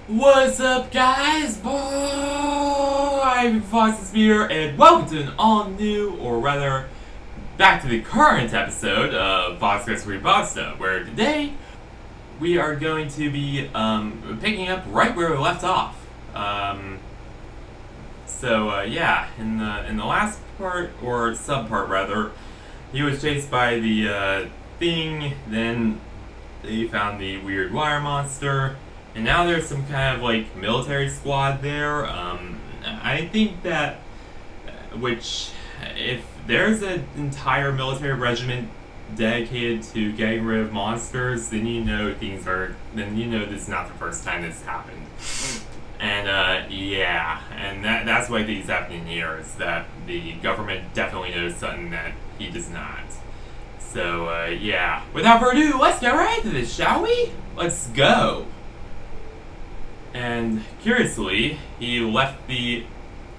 What's up, guys? I'm FoxCast, and welcome to an all-new, or rather, back to the current episode of FoxCast Creepypasta, where today we are going to be picking up right where we left off. Yeah, in the last part, or subpart rather, he was chased by the thing. Then they found the weird wire monster. And now there's some kind of like military squad there. I think that, if there's an entire military regiment dedicated to getting rid of monsters, then you know this is not the first time this happened. And that's why things happening here is that the government definitely knows something that he does not. So without further ado, let's get right into this, shall we? Let's go. And curiously, he left the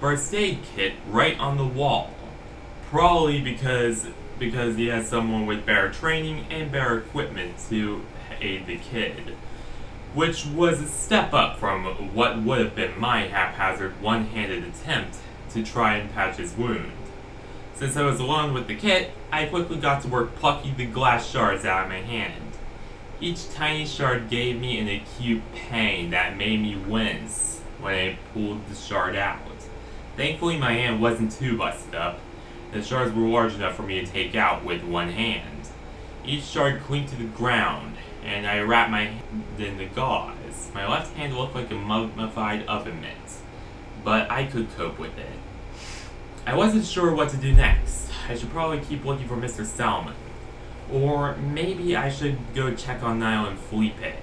first aid kit right on the wall. Probably because he has someone with better training and better equipment to aid the kid. Which was a step up from what would have been my haphazard one-handed attempt to try and patch his wound. Since I was alone with the kit, I quickly got to work plucking the glass shards out of my hand. Each tiny shard gave me an acute pain that made me wince when I pulled the shard out. Thankfully, my hand wasn't too busted up. The shards were large enough for me to take out with one hand. Each shard clinked to the ground, and I wrapped my hand in the gauze. My left hand looked like a mummified oven mitt, but I could cope with it. I wasn't sure what to do next. I should probably keep looking for Mr. Salmon. Or maybe I should go check on Niall and Felipe.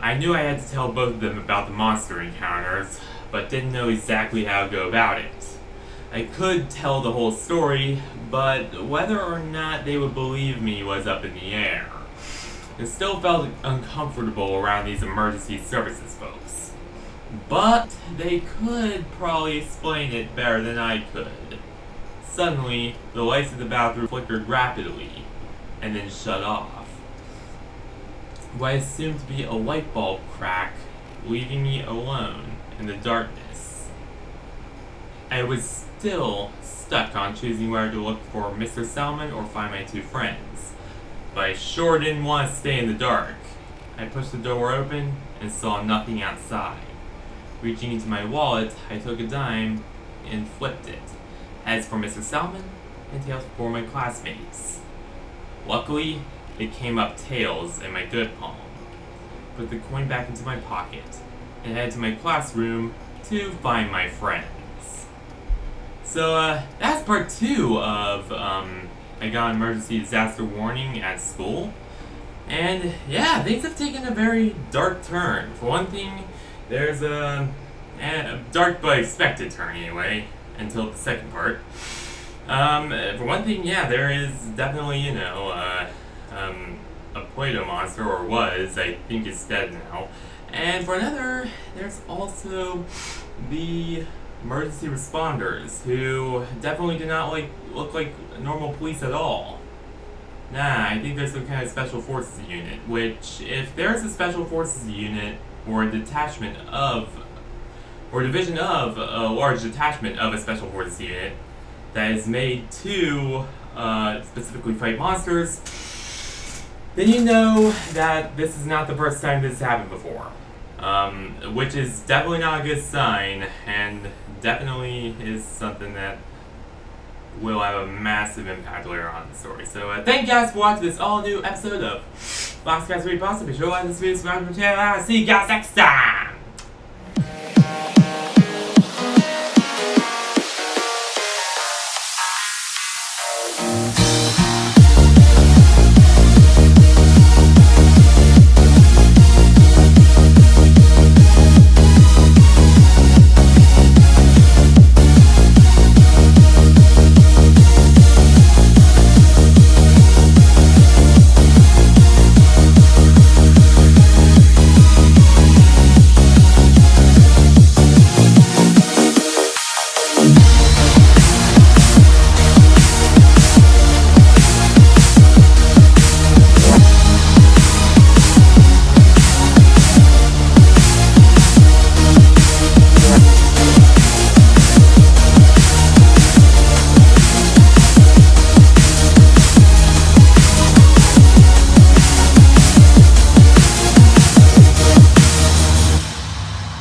I knew I had to tell both of them about the monster encounters, but didn't know exactly how to go about it. I could tell the whole story, but whether or not they would believe me was up in the air. It still felt uncomfortable around these emergency services folks. But they could probably explain it better than I could. Suddenly, the lights in the bathroom flickered rapidly, and then shut off. What I assumed to be a light bulb crack, leaving me alone in the darkness. I was still stuck on choosing whether to look for Mr. Salmon or find my two friends, but I sure didn't want to stay in the dark. I pushed the door open and saw nothing outside. Reaching into my wallet, I took a dime and flipped it. Heads for Mr. Salmon and tails for my classmates. Luckily, it came up tails in my good palm. Put the coin back into my pocket and headed to my classroom to find my friends. So, that's part 2 of, I got an emergency disaster warning at school. And, yeah, things have taken a very dark turn. For one thing, there's a dark but expected turn anyway, until the second part. For one thing, yeah, there is definitely, a Play-Doh monster, or was. I think it's dead now. And for another, there's also the emergency responders, who definitely do not look like normal police at all. Nah, I think there's some kind of special forces unit, which, if there's a special forces unit, or a detachment of, or division of a large detachment of a special forces unit, that is made to specifically fight monsters, then you know that this is not the first time this has happened before. Which is definitely not a good sign, and definitely is something that will have a massive impact later on in the story. So thank you guys for watching this all new episode of FoxCast Creepypasta. Be sure to like this video, subscribe to the channel, and I'll see you guys next time!